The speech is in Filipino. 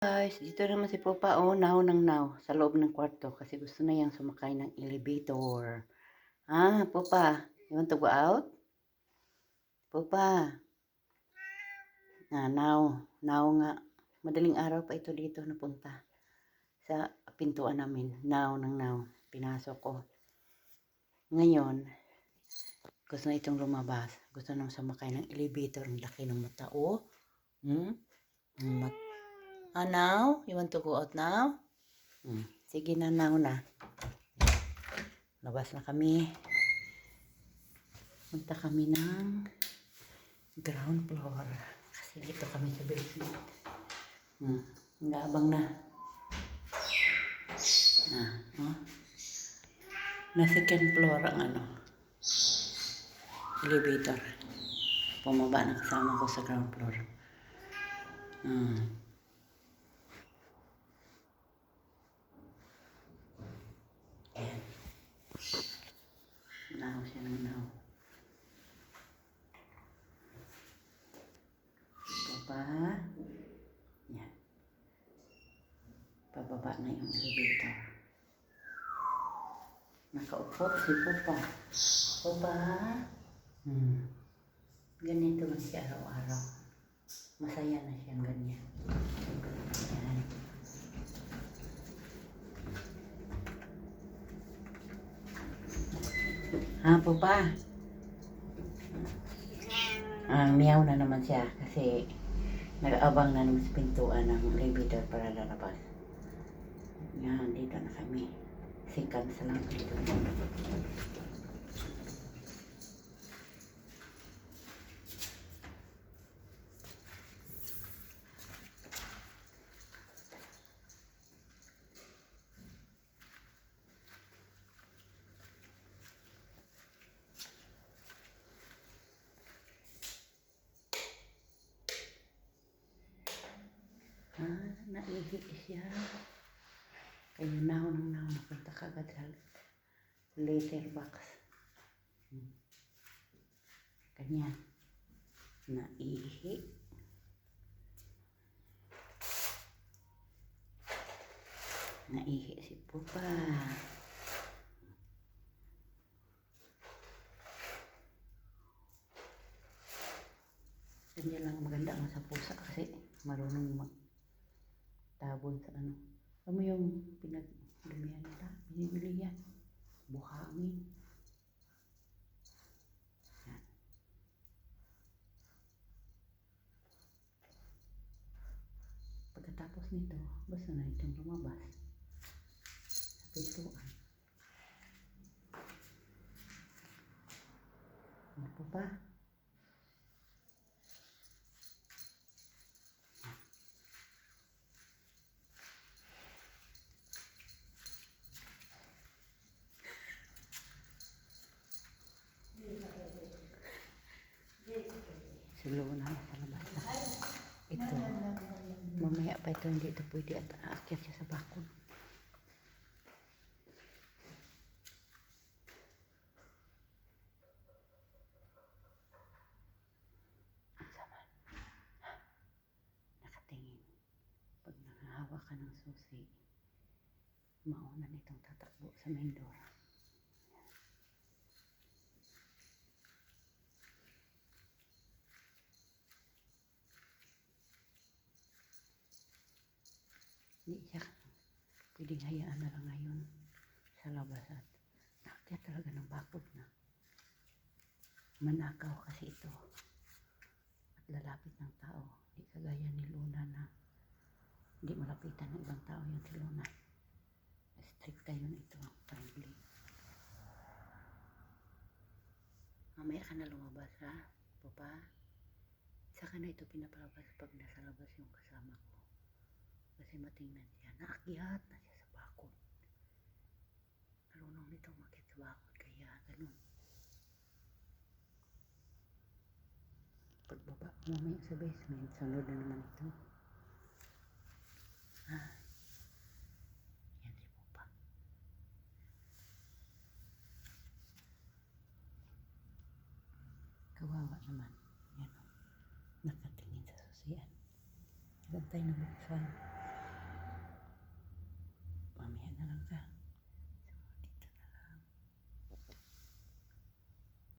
Guys, dito naman si Pupa, oh, now ng now, sa loob ng kwarto kasi gusto na yang sumakay ng elevator. Pupa, you want to go out? Pupa, now nga. Madaling araw pa ito dito napunta sa pintuan namin. Now ng now, pinasok ko. Ngayon, gusto na itong lumabas. Gusto na sumakay ng elevator. Ang laki ng mata, oh. Now? You want to go out now? Sige na, now na. Labas na kami. Punta kami ng ground floor. Kasi dito kami sa basement. Nag-aabang na. Na second floor ang elevator. Pumaba na kasama ko sa ground floor. Ayan. Now siya ng now. Papa. Yan. Pababa na yung elevator. Nakaupo si Papa. Papa. Ganito man siya araw-araw. Masaya na siyang ganyan. Yan. Papa. Meow na naman siya kasi nag-aabang na naman sa pintuan ng elevator para lalabas. Yan, dito na kami. Seconds lang dito. Naihi siya. Kaya now napunta kagad sa litter box. Ganyan. Naihi. Naihi si Pupa. Ganyan lang maganda ang sa pusa kasi marunong magtabon sa Alam mo yung pinaglumihan nila? Binibili yan. Buhangin. Yan. Pagkatapos nito, basta na itong lumabas sa pintuan. Ano po ba? Si Luna sa labas na. Ito, mamaya pa ito hindi ito pwede at aakyat siya sa bakod. Ang sama. Nakatingin. Pag nangahawa ka ng susi, mauna nitong tatakbo sa main door. Hindi siya pwedeng hayaan na lang ngayon sa labas at naakyat talaga ng bakod na. Manakaw kasi ito at lalapit ng tao. Hindi kagaya ni Luna na hindi malapitan ng ibang tao yung si Luna. Strict tayo na ito. Friendly. Mamaya ka na lumabas ha, Papa. Saka na ito pinapalabas pag nasa labas yung kasama ko. Kasi matingnan siya. Naakyat na siya sa bakod. Marunong nitong makit sa bakod. Kaya ganun. Pagbaba mamaya sa basement, sunod na naman ito. Yan si Pupa. Kawawa naman. Yan o. Nakatingin sa susian. Gantay na buksan.